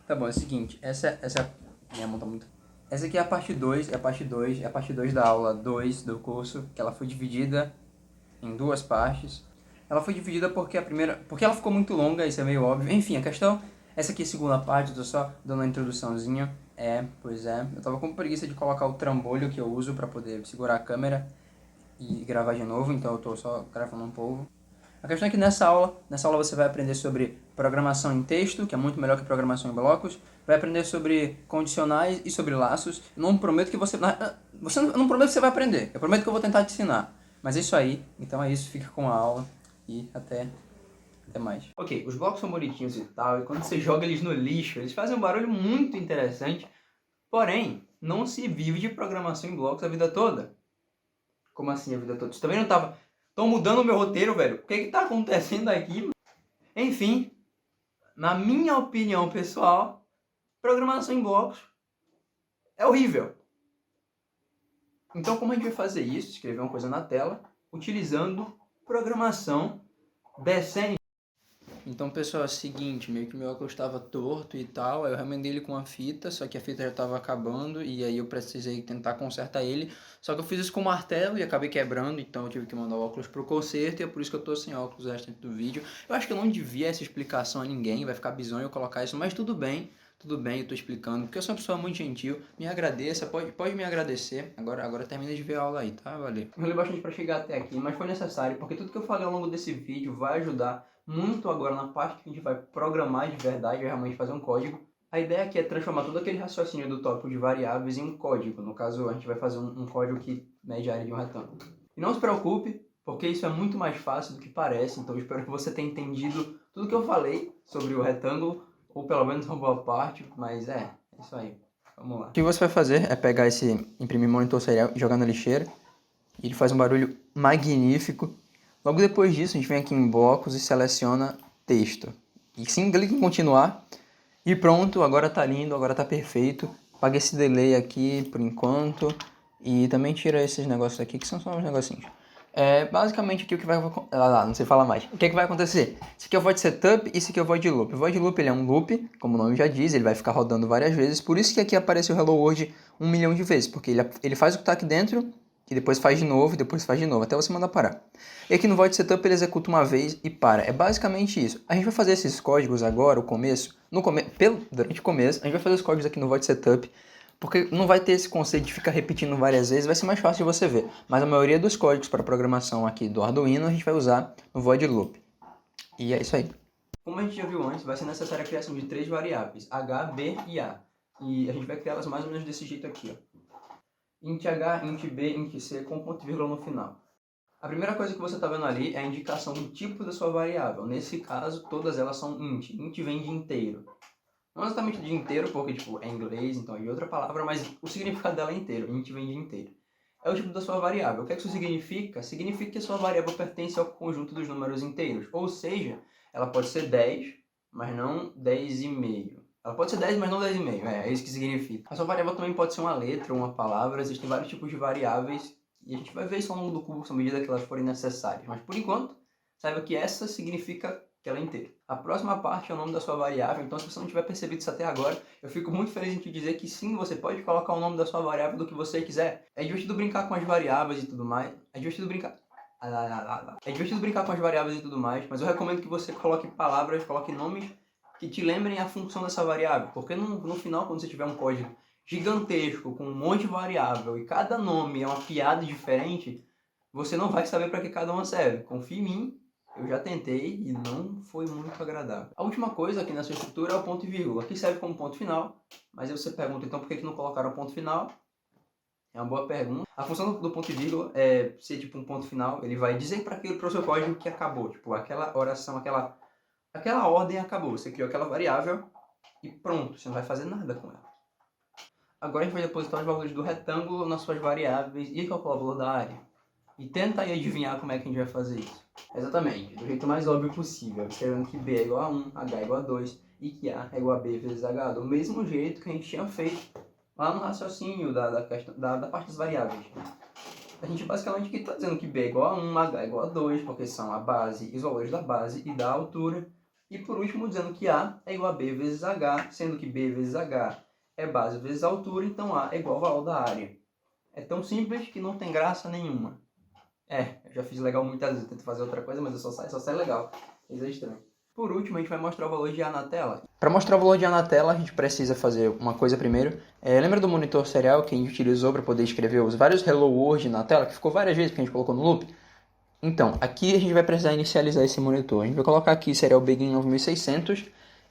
Tá bom, é o seguinte, minha mão tá muito... Essa aqui é a parte 2, é a parte 2 da aula 2 do curso, que ela foi dividida em duas partes. Ela foi dividida porque ela ficou muito longa, isso é meio óbvio. Enfim, a questão, essa aqui é a segunda parte, eu tô só dando uma introduçãozinha. Pois é, eu tava com preguiça de colocar o trambolho que eu uso pra poder segurar a câmera e gravar de novo, então eu tô só gravando um pouco. A questão é que nessa aula você vai aprender sobre programação em texto, que é muito melhor que programação em blocos, vai aprender sobre condicionais e sobre laços. Eu não prometo que eu não prometo que você vai aprender, eu prometo que eu vou tentar te ensinar. Mas é isso aí, então é isso, fica com a aula e até mais. Ok, os blocos são bonitinhos e tal, e quando você joga eles no lixo, eles fazem um barulho muito interessante, porém, não se vive de programação em blocos a vida toda. Como assim a vida toda? Você também não tava... Estão mudando o meu roteiro, velho. O que tá acontecendo aqui? Enfim, na minha opinião pessoal, programação em blocos é horrível. Então, como a gente vai fazer isso? Escrever uma coisa na tela, utilizando programação decente. Então, pessoal, é o seguinte, meio que meu óculos estava torto e tal, aí eu remendei ele com a fita, só que a fita já estava acabando, e aí eu precisei tentar consertar ele, só que eu fiz isso com martelo e acabei quebrando, então eu tive que mandar o óculos pro conserto, e é por isso que eu tô sem óculos o restante do vídeo. Eu acho que eu não devia essa explicação a ninguém, vai ficar bizonho eu colocar isso, mas tudo bem, eu tô explicando, porque eu sou uma pessoa muito gentil, me agradeça, pode me agradecer, agora termina de ver a aula aí, tá? Valeu. Eu falei bastante pra chegar até aqui, mas foi necessário, porque tudo que eu falei ao longo desse vídeo vai ajudar muito agora na parte que a gente vai programar de verdade, realmente fazer um código. A ideia aqui é transformar todo aquele raciocínio do tópico de variáveis em um código. No caso, a gente vai fazer um código que mede a área de um retângulo. E não se preocupe, porque isso é muito mais fácil do que parece, então eu espero que você tenha entendido tudo que eu falei sobre o retângulo, ou pelo menos uma boa parte, mas é isso aí. Vamos lá. O que você vai fazer é pegar imprimir monitor serial e jogar na lixeira. Ele faz um barulho magnífico. Logo depois disso, a gente vem aqui em blocos e seleciona texto. E sim, clica em continuar. E pronto, agora tá lindo, agora tá perfeito. Apaga esse delay aqui por enquanto. E também tira esses negócios aqui, que são só uns negocinhos. Basicamente aqui o que vai... não sei falar mais. O que é que vai acontecer? Esse aqui é o void setup e esse aqui é o void loop. O void loop ele é um loop, como o nome já diz, ele vai ficar rodando várias vezes. Por isso que aqui aparece o Hello World 1 milhão de vezes. Porque ele faz o que tá aqui dentro, e depois faz de novo, e depois faz de novo, até você mandar parar. E aqui no void setup ele executa uma vez e para. É basicamente isso. A gente vai fazer esses códigos agora, durante o começo, a gente vai fazer os códigos aqui no void setup, porque não vai ter esse conceito de ficar repetindo várias vezes, vai ser mais fácil de você ver. Mas a maioria dos códigos para programação aqui do Arduino a gente vai usar no void loop. E é isso aí. Como a gente já viu antes, vai ser necessária a criação de 3 variáveis, H, B e A. E a gente vai criá-las mais ou menos desse jeito aqui, ó. Int H, int B, int C com ponto e vírgula no final. A primeira coisa que você está vendo ali é a indicação do tipo da sua variável. Nesse caso, todas elas são int. Int vem de inteiro. Não exatamente de inteiro, porque tipo, é inglês, então é de outra palavra, mas o significado dela é inteiro. Int vem de inteiro. É o tipo da sua variável. O que isso significa? Significa que a sua variável pertence ao conjunto dos números inteiros. Ou seja, ela pode ser 10, mas não 10,5. Ela pode ser 10, mas não 10,5. É isso que significa. A sua variável também pode ser uma letra ou uma palavra. Existem vários tipos de variáveis. E a gente vai ver isso ao longo do curso, à medida que elas forem necessárias. Mas por enquanto, saiba que essa significa que ela é inteira. A próxima parte é o nome da sua variável. Então, se você não tiver percebido isso até agora, eu fico muito feliz em te dizer que sim, você pode colocar o nome da sua variável do que você quiser. É divertido brincar com as variáveis e tudo mais. É divertido brincar com as variáveis e tudo mais, mas eu recomendo que você coloque palavras, coloque nomes que te lembrem a função dessa variável, porque no final, quando você tiver um código gigantesco, com um monte de variável, e cada nome é uma piada diferente, você não vai saber para que cada uma serve. Confie em mim, eu já tentei e não foi muito agradável. A última coisa aqui nessa estrutura é o ponto e vírgula, que serve como ponto final, mas aí você pergunta, então por que não colocaram o ponto final? É uma boa pergunta. A função do ponto e vírgula é ser tipo um ponto final, ele vai dizer para o seu código que acabou, tipo aquela oração, aquela ordem acabou, você criou aquela variável e pronto, você não vai fazer nada com ela. Agora a gente vai depositar os valores do retângulo nas suas variáveis e calcular o valor da área. E tenta aí adivinhar como é que a gente vai fazer isso. Exatamente, do jeito mais óbvio possível, escrevendo que B é igual a 1, H é igual a 2 e que A é igual a B vezes H, do mesmo jeito que a gente tinha feito lá no raciocínio da parte das variáveis. A gente basicamente aqui está dizendo que B é igual a 1, H é igual a 2, porque são a base e os valores da base e da altura. E por último, dizendo que A é igual a B vezes H, sendo que B vezes H é base vezes altura, então A é igual ao valor da área. É tão simples que não tem graça nenhuma. Eu já fiz legal muitas vezes, tento fazer outra coisa, mas eu só sai legal. Isso é estranho. Por último, a gente vai mostrar o valor de A na tela. Para mostrar o valor de A na tela, a gente precisa fazer uma coisa primeiro. Lembra do monitor serial que a gente utilizou para poder escrever os vários Hello World na tela, que ficou várias vezes que a gente colocou no loop? Então, aqui a gente vai precisar inicializar esse monitor. A gente vai colocar aqui serial begin 9600.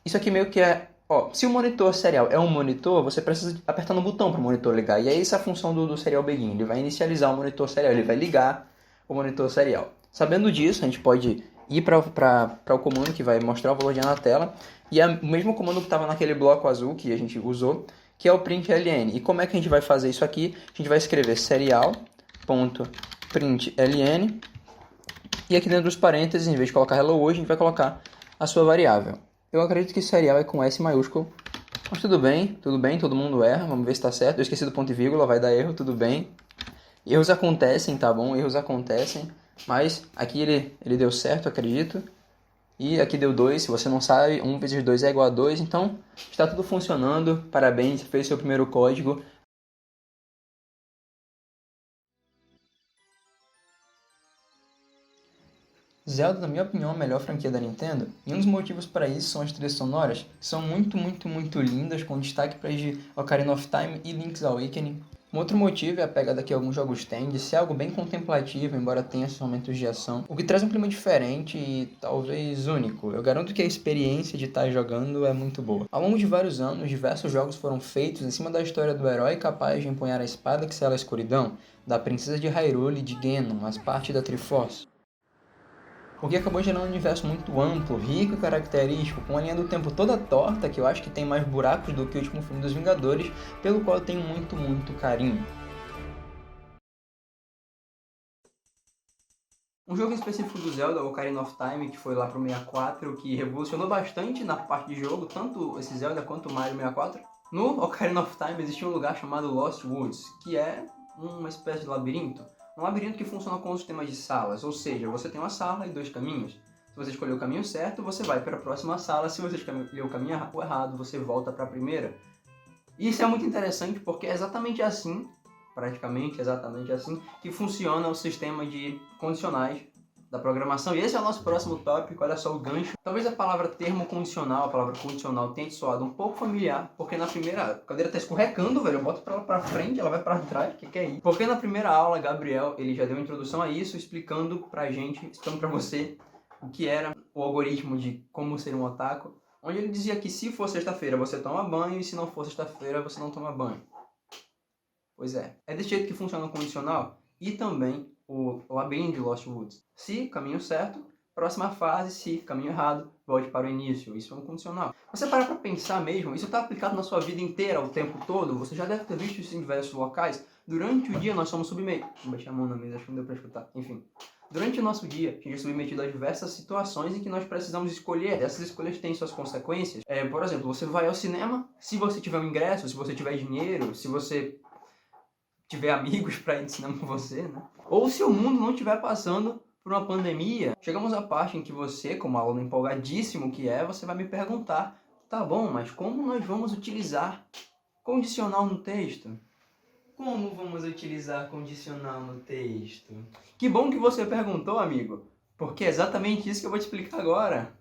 Isso aqui meio que é... se o monitor serial é um monitor, você precisa apertar no botão para o monitor ligar. E é essa a função do serial begin. Ele vai inicializar o monitor serial, ele vai ligar o monitor serial. Sabendo disso, a gente pode ir para o comando que vai mostrar o valor de A na tela. E é o mesmo comando que estava naquele bloco azul que a gente usou, que é o println. E como é que a gente vai fazer isso aqui? A gente vai escrever serial.println. E aqui dentro dos parênteses, em vez de colocar hello world, a gente vai colocar a sua variável. Eu acredito que serial é com S maiúsculo. Mas tudo bem, todo mundo erra. Vamos ver se está certo. Eu esqueci do ponto e vírgula, vai dar erro, tudo bem. Erros acontecem, tá bom? Erros acontecem. Mas aqui ele deu certo, acredito. E aqui deu 2. Se você não sabe, 1 vezes 2 é igual a 2. Então, está tudo funcionando. Parabéns, fez seu primeiro código. Zelda, na minha opinião, é a melhor franquia da Nintendo. E um dos motivos para isso são as trilhas sonoras, que são muito, muito, muito lindas, com destaque para as de Ocarina of Time e Link's Awakening. Um outro motivo é a pegada que alguns jogos têm de ser algo bem contemplativo, embora tenha esses momentos de ação, o que traz um clima diferente e talvez único. Eu garanto que a experiência de estar jogando é muito boa. Ao longo de vários anos, diversos jogos foram feitos em cima da história do herói capaz de empunhar a espada que sela a escuridão, da princesa de Hyrule e de Ganon, as partes da Triforce. O que acabou gerando um universo muito amplo, rico e característico, com a linha do tempo toda torta, que eu acho que tem mais buracos do que o último filme dos Vingadores, pelo qual eu tenho muito, muito carinho. Um jogo específico do Zelda, o Ocarina of Time, que foi lá pro 64, que revolucionou bastante na parte de jogo, tanto esse Zelda quanto o Mario 64. No Ocarina of Time existia um lugar chamado Lost Woods, que é uma espécie de labirinto. Um labirinto que funciona com um sistema de salas, ou seja, você tem uma sala e 2 caminhos. Se você escolher o caminho certo, você vai para a próxima sala. Se você escolher o caminho errado, você volta para a primeira. E isso é muito interessante porque é exatamente assim, praticamente exatamente assim, que funciona o sistema de condicionais da programação. E esse é o nosso próximo tópico, olha só o gancho. Talvez a palavra termo condicional, a palavra condicional tenha soado um pouco familiar, porque na primeira... A cadeira tá escorregando, velho, eu boto pra ela pra frente, ela vai pra trás, o que é isso? Porque na primeira aula, Gabriel, ele já deu uma introdução a isso, explicando pra gente, explicando pra você o que era o algoritmo de como ser um otaku, onde ele dizia que se for sexta-feira você toma banho e se não for sexta-feira você não toma banho. Pois é. É desse jeito que funciona o condicional e também o labirinto de Lost Woods. Se caminho certo, próxima fase, se caminho errado, volte para o início. Isso é um condicional. Você para pra pensar mesmo, isso está aplicado na sua vida inteira, o tempo todo. Você já deve ter visto isso em diversos locais. Durante o dia nós somos submetidos... Vou baixar a mão na mesa, acho que não deu para escutar. Enfim. Durante o nosso dia, a gente é submetido a diversas situações em que nós precisamos escolher. Essas escolhas têm suas consequências. Por exemplo, você vai ao cinema, se você tiver um ingresso, se você tiver dinheiro, se você tiver amigos para ir no cinema com você, né? Ou se o mundo não estiver passando por uma pandemia, chegamos à parte em que você, como aluno empolgadíssimo que é, você vai me perguntar, tá bom, mas como nós vamos utilizar condicional no texto? Como vamos utilizar condicional no texto? Que bom que você perguntou, amigo, porque é exatamente isso que eu vou te explicar agora.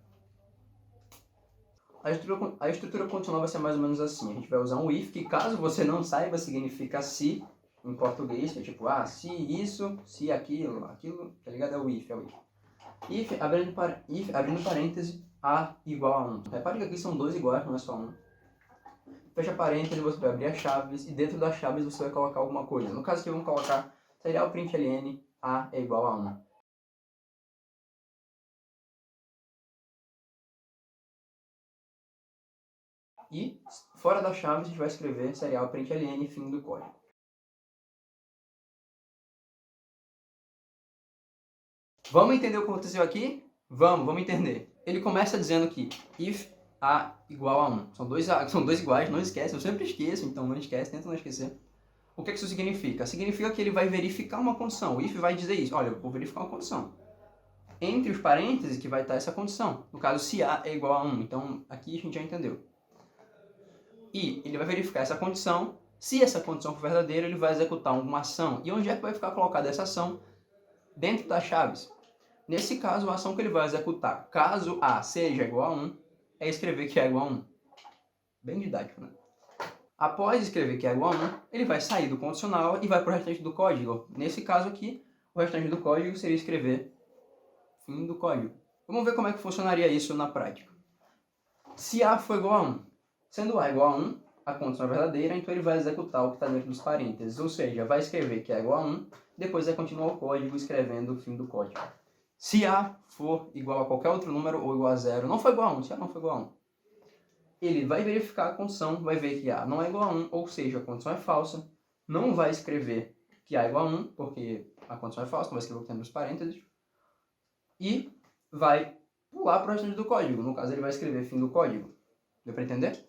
A estrutura condicional vai ser mais ou menos assim. A gente vai usar um if, que caso você não saiba, significa se, em português, que é tipo, se isso, se aquilo, tá ligado? É o if, é o if. If, abrindo parêntese, A igual a 1. Repare que aqui são dois iguais, não é só um. Fecha parênteses, você vai abrir as chaves, e dentro das chaves você vai colocar alguma coisa. No caso aqui, vamos colocar serial println, A é igual a 1. E, fora das chaves, a gente vai escrever serial println, fim do código. Vamos entender o que aconteceu aqui? Vamos entender. Ele começa dizendo que if A igual a 1. São dois iguais, não esquece, eu sempre esqueço, então não esquece, tenta não esquecer. O que isso significa? Significa que ele vai verificar uma condição. O if vai dizer isso, olha, eu vou verificar uma condição. entre os parênteses que vai estar essa condição. No caso, se A é igual a 1. Então, aqui a gente já entendeu. E ele vai verificar essa condição. Se essa condição for verdadeira, ele vai executar uma ação. E onde é que vai ficar colocada essa ação? Dentro das chaves. Nesse caso, a ação que ele vai executar, caso A seja igual a 1, é escrever que é igual a 1. Bem didático, né? Após escrever que é igual a 1, ele vai sair do condicional e vai para o restante do código. Nesse caso aqui, o restante do código seria escrever fim do código. Vamos ver como é que funcionaria isso na prática. Se A for igual a 1, sendo A igual a 1, a condição é verdadeira, então ele vai executar o que está dentro dos parênteses, ou seja, vai escrever que é igual a 1, depois vai continuar o código escrevendo o fim do código. Se A for igual a qualquer outro número ou igual a 0, não foi igual a 1, se A não for igual a 1, ele vai verificar a condição, vai ver que A não é igual a 1, ou seja, a condição é falsa, não vai escrever que A é igual a 1, porque a condição é falsa, não vai escrever o que tem nos parênteses, e vai pular para o restante do código. No caso, ele vai escrever fim do código. Deu para entender?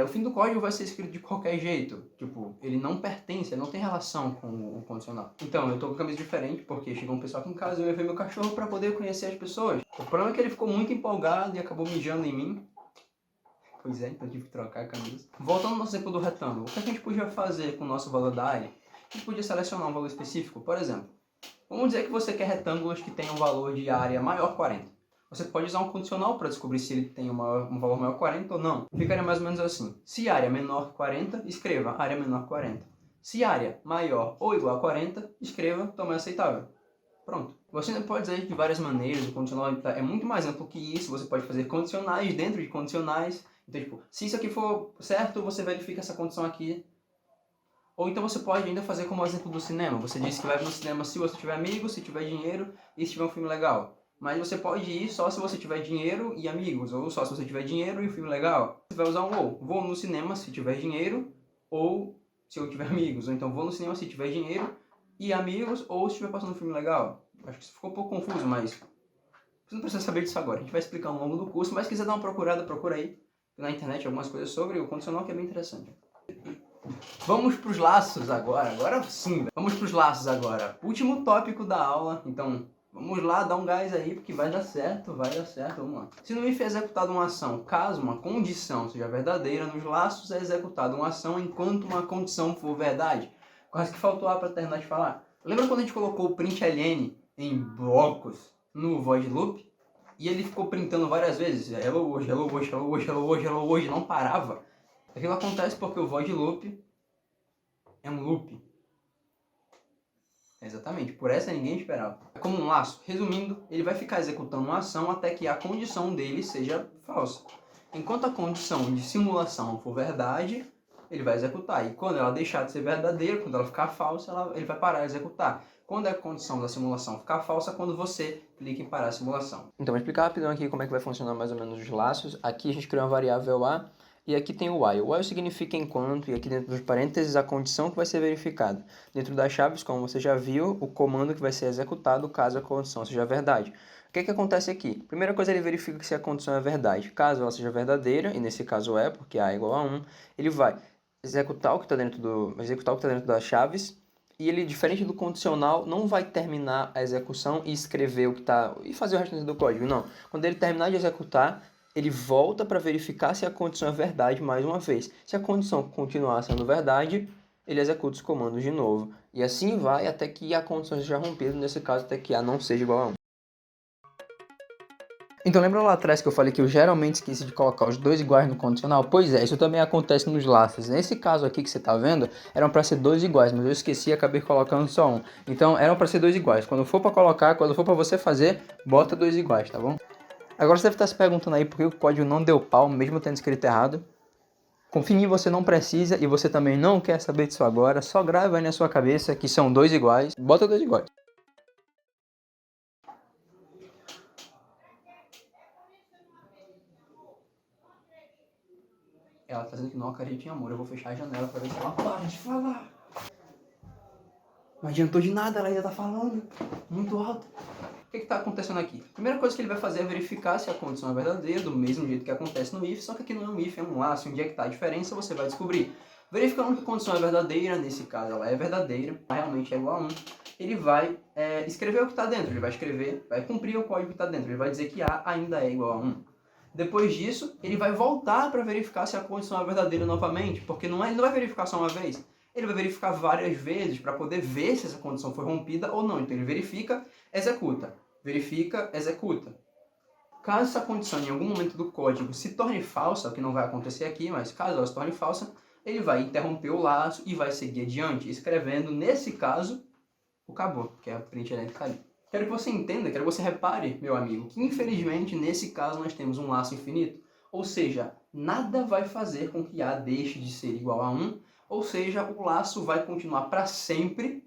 O fim do código vai ser escrito de qualquer jeito. Tipo, ele não pertence, ele não tem relação com o condicional. Então, eu tô com camisa diferente porque chegou um pessoal aqui em casa e eu levei meu cachorro para poder conhecer as pessoas. O problema é que ele ficou muito empolgado e acabou mijando em mim. Pois é, então eu tive que trocar a camisa. Voltando ao nosso exemplo do retângulo, o que a gente podia fazer com o nosso valor da área? A gente podia selecionar um valor específico. Por exemplo, vamos dizer que você quer retângulos que tenham um valor de área maior que 40. Você pode usar um condicional para descobrir se ele tem um valor maior que 40 ou não. Ficaria mais ou menos assim. Se área menor que 40, escreva área menor que 40. Se área maior ou igual a 40, escreva tamanho aceitável. Pronto. Você pode dizer de várias maneiras, o condicional é muito mais amplo que isso, você pode fazer condicionais dentro de condicionais. Então, tipo, se isso aqui for certo, você verifica essa condição aqui. Ou então você pode ainda fazer como o exemplo do cinema. Você disse que vai no cinema se você tiver amigos, se tiver dinheiro e se tiver um filme legal. Mas você pode ir só se você tiver dinheiro e amigos, ou só se você tiver dinheiro e um filme legal. Você vai usar um ou. Vou no cinema se tiver dinheiro, ou se eu tiver amigos. Ou então vou no cinema se tiver dinheiro e amigos, ou se estiver passando um filme legal. Acho que isso ficou um pouco confuso, mas você não precisa saber disso agora. A gente vai explicar ao longo do curso, mas se quiser dar uma procurada, procura aí na internet algumas coisas sobre o condicional que é bem interessante. Vamos para os laços agora. Agora sim, vamos para os laços agora. Último tópico da aula, então vamos lá, dá um gás aí, porque vai dar certo, vamos lá. Se no if é executada uma ação, caso uma condição seja verdadeira, nos laços é executada uma ação enquanto uma condição for verdade. Quase que faltou A para terminar de falar. Lembra quando a gente colocou o println em blocos no void loop? E ele ficou printando várias vezes, hello world, hello world, hello world, hello world, hello world, não parava. Aquilo acontece porque o void loop é um loop. Exatamente, por essa ninguém esperava. É como um laço. Resumindo, ele vai ficar executando uma ação até que a condição dele seja falsa. Enquanto a condição de simulação for verdade, ele vai executar. E quando ela deixar de ser verdadeira, quando ela ficar falsa, ele vai parar de executar. Quando a condição da simulação ficar falsa, quando você clica em parar a simulação. Então, vou explicar rapidão aqui como é que vai funcionar mais ou menos os laços. Aqui a gente cria uma variável A. E aqui tem o while. O while significa enquanto, e aqui dentro dos parênteses a condição que vai ser verificada. Dentro das chaves, como você já viu, o comando que vai ser executado caso a condição seja verdade. O que acontece aqui? Primeira coisa, ele verifica se a condição é verdade. Caso ela seja verdadeira, e nesse caso é, porque A é igual a 1, ele vai executar o que está dentro das chaves, e ele, diferente do condicional, não vai terminar a execução e escrever o que está, e fazer o restante do código, não. Quando ele terminar de executar, ele volta para verificar se a condição é verdade mais uma vez. Se a condição continuar sendo verdade, ele executa os comandos de novo. E assim vai até que a condição seja rompida, nesse caso até que A não seja igual a 1. Então lembra lá atrás que eu falei que eu geralmente esqueci de colocar os dois iguais no condicional? Pois é, isso também acontece nos laços. Nesse caso aqui que você está vendo, eram para ser dois iguais, mas eu esqueci e acabei colocando só um. Então eram para ser dois iguais. Quando for para colocar, quando for para você fazer, bota dois iguais, tá bom? Agora você deve estar se perguntando aí por que o código não deu pau, mesmo tendo escrito errado. Confie em mim, você não precisa e você também não quer saber disso agora. Só grava aí na sua cabeça que são dois iguais. Bota dois iguais. Ela tá dizendo que não acredita em amor. Eu vou fechar a janela para ver se ela para de falar. Não adiantou de nada, ela ainda tá falando. Muito alto. O que está acontecendo aqui? A primeira coisa que ele vai fazer é verificar se a condição é verdadeira, do mesmo jeito que acontece no if, só que aqui não é um if, é um laço. Onde é que está a diferença, você vai descobrir. Verificando que a condição é verdadeira, nesse caso ela é verdadeira, realmente é igual a 1. ele vai escrever o que está dentro, ele vai escrever, vai cumprir o código que está dentro, ele vai dizer que A ainda é igual a 1. Depois disso, ele vai voltar para verificar se a condição é verdadeira novamente, porque ele não vai verificar só uma vez, ele vai verificar várias vezes para poder ver se essa condição foi rompida ou não. Então ele verifica, executa, verifica, executa. Caso essa condição em algum momento do código se torne falsa, o que não vai acontecer aqui, mas caso ela se torne falsa, ele vai interromper o laço e vai seguir adiante, escrevendo, nesse caso, o acabou, que é a println que está ali. Quero que você entenda, quero que você repare, meu amigo, que infelizmente nesse caso nós temos um laço infinito. Ou seja, nada vai fazer com que A deixe de ser igual a 1, ou seja, o laço vai continuar para sempre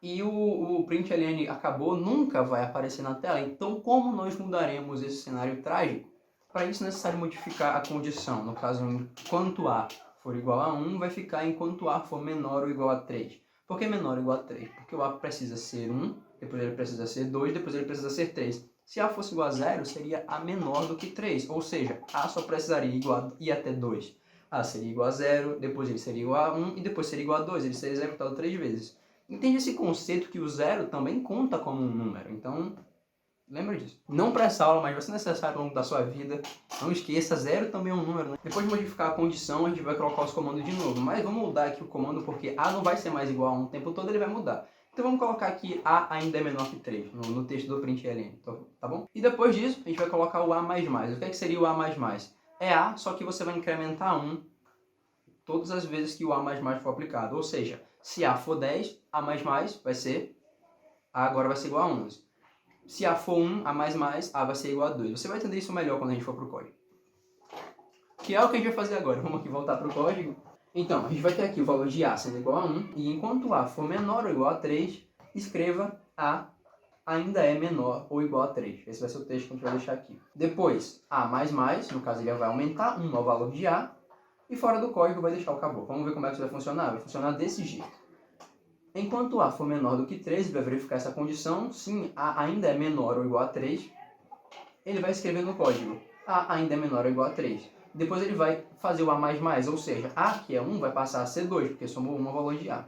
e o println acabou nunca vai aparecer na tela. Então, como nós mudaremos esse cenário trágico? Para isso é necessário modificar a condição. No caso, enquanto A for igual a 1, vai ficar enquanto A for menor ou igual a 3. Por que menor ou igual a 3? Porque o A precisa ser 1, depois ele precisa ser 2, depois ele precisa ser 3. Se A fosse igual a 0, seria A menor do que 3. Ou seja, A só precisaria ir até 2. A seria igual a 0, depois ele seria igual a 1 e depois seria igual a 2. Ele seria executado 3 vezes. Entende esse conceito que o 0 também conta como um número. Então, lembra disso. Não para essa aula, mas vai ser necessário ao longo da sua vida. Não esqueça, 0 também é um número, né? Depois de modificar a condição, a gente vai colocar os comandos de novo. Mas vamos mudar aqui o comando, porque A não vai ser mais igual a 1 o tempo todo, ele vai mudar. Então vamos colocar aqui A ainda é menor que 3, no texto do println, tá bom? E depois disso, a gente vai colocar o A++. O que é que seria o A++? É A, só que você vai incrementar 1 todas as vezes que o A++ for aplicado. Ou seja, se A for 10, A++ vai ser... A agora vai ser igual a 11. Se A for 1, A++, A vai ser igual a 2. Você vai entender isso melhor quando a gente for para o código. Que é o que a gente vai fazer agora. Vamos aqui voltar para o código. Então, a gente vai ter aqui o valor de A sendo igual a 1. E enquanto A for menor ou igual a 3, escreva A ainda é menor ou igual a 3. Esse vai ser o texto que a gente vai deixar aqui. Depois, A++, no caso ele vai aumentar 1 ao valor de A. E fora do código vai deixar o acabou. Vamos ver como é que isso vai funcionar? Vai funcionar desse jeito. Enquanto A for menor do que 3, ele vai verificar essa condição. Sim, A ainda é menor ou igual a 3. Ele vai escrever no código A ainda é menor ou igual a 3. Depois ele vai fazer o A++, ou seja, A que é 1 vai passar a ser 2, porque somou 1 ao valor de A.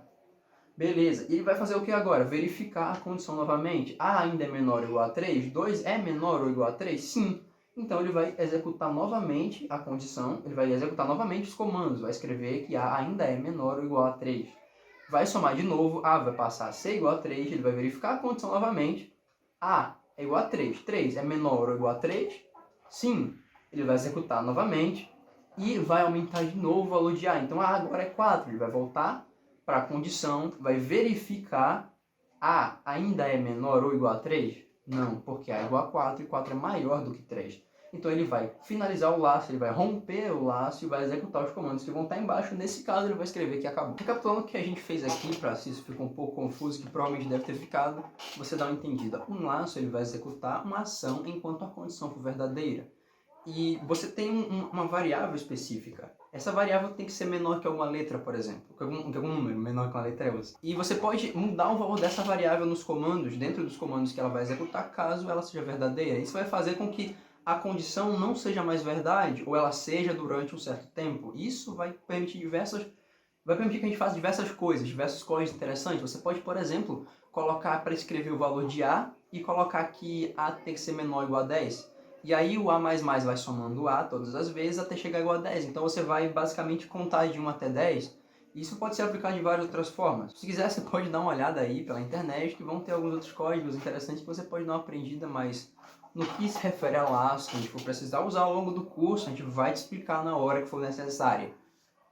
Beleza, e ele vai fazer o que agora? Verificar a condição novamente. A ainda é menor ou igual a 3? 2 é menor ou igual a 3? Sim. Então ele vai executar novamente a condição, ele vai executar novamente os comandos, vai escrever que A ainda é menor ou igual a 3. Vai somar de novo, A vai passar a ser igual a 3, ele vai verificar a condição novamente. A é igual a 3, 3 é menor ou igual a 3? Sim. Ele vai executar novamente e vai aumentar de novo o valor de A. Então A agora é 4, ele vai voltar para a condição, vai verificar A ainda é menor ou igual a 3? Não, porque A é igual a 4 e 4 é maior do que 3. Então ele vai finalizar o laço, ele vai romper o laço e vai executar os comandos que vão estar embaixo. Nesse caso ele vai escrever que acabou. Recapitulando o que a gente fez aqui, para se isso ficou um pouco confuso, que provavelmente deve ter ficado, você dá uma entendida. Um laço ele vai executar uma ação enquanto a condição for verdadeira. E você tem uma variável específica. Essa variável tem que ser menor que alguma letra, por exemplo. Que algum número menor que uma letra é outra. E você pode mudar o valor dessa variável nos comandos, dentro dos comandos que ela vai executar, caso ela seja verdadeira. Isso vai fazer com que a condição não seja mais verdade, ou ela seja durante um certo tempo. Isso vai permitir que a gente faça diversas coisas, diversos códigos interessantes. Você pode, por exemplo, colocar para escrever o valor de A e colocar que A tem que ser menor ou igual a 10. E aí o A++ vai somando o A todas as vezes até chegar igual a 10. Então você vai basicamente contar de 1 até 10. Isso pode ser aplicado de várias outras formas. Se quiser, você pode dar uma olhada aí pela internet, que vão ter alguns outros códigos interessantes que você pode dar uma aprendida, mas no que se refere a laço, que a gente for precisar usar ao longo do curso, a gente vai te explicar na hora que for necessária.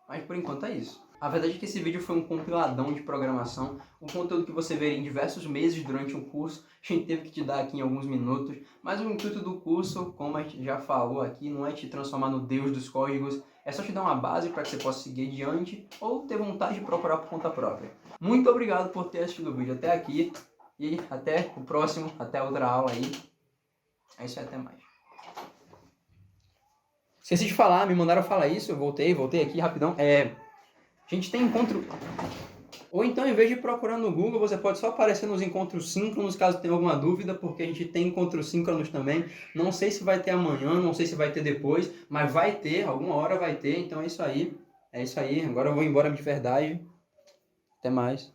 Mas por enquanto é isso. A verdade é que esse vídeo foi um compiladão de programação, um conteúdo que você veria em diversos meses durante um curso. A gente teve que te dar aqui em alguns minutos, mas o intuito do curso, como a gente já falou aqui, não é te transformar no deus dos códigos, é só te dar uma base para que você possa seguir adiante ou ter vontade de procurar por conta própria. Muito obrigado por ter assistido o vídeo até aqui e até o próximo, até outra aula aí. É isso aí, até mais. Esqueci de falar, me mandaram falar isso, eu voltei aqui rapidão. A gente tem encontro... Ou então, em vez de procurar no Google, você pode só aparecer nos encontros síncronos, caso tenha alguma dúvida, porque a gente tem encontros síncronos também. Não sei se vai ter amanhã, não sei se vai ter depois, mas vai ter, alguma hora vai ter, então é isso aí. É isso aí, agora eu vou embora de verdade. Até mais.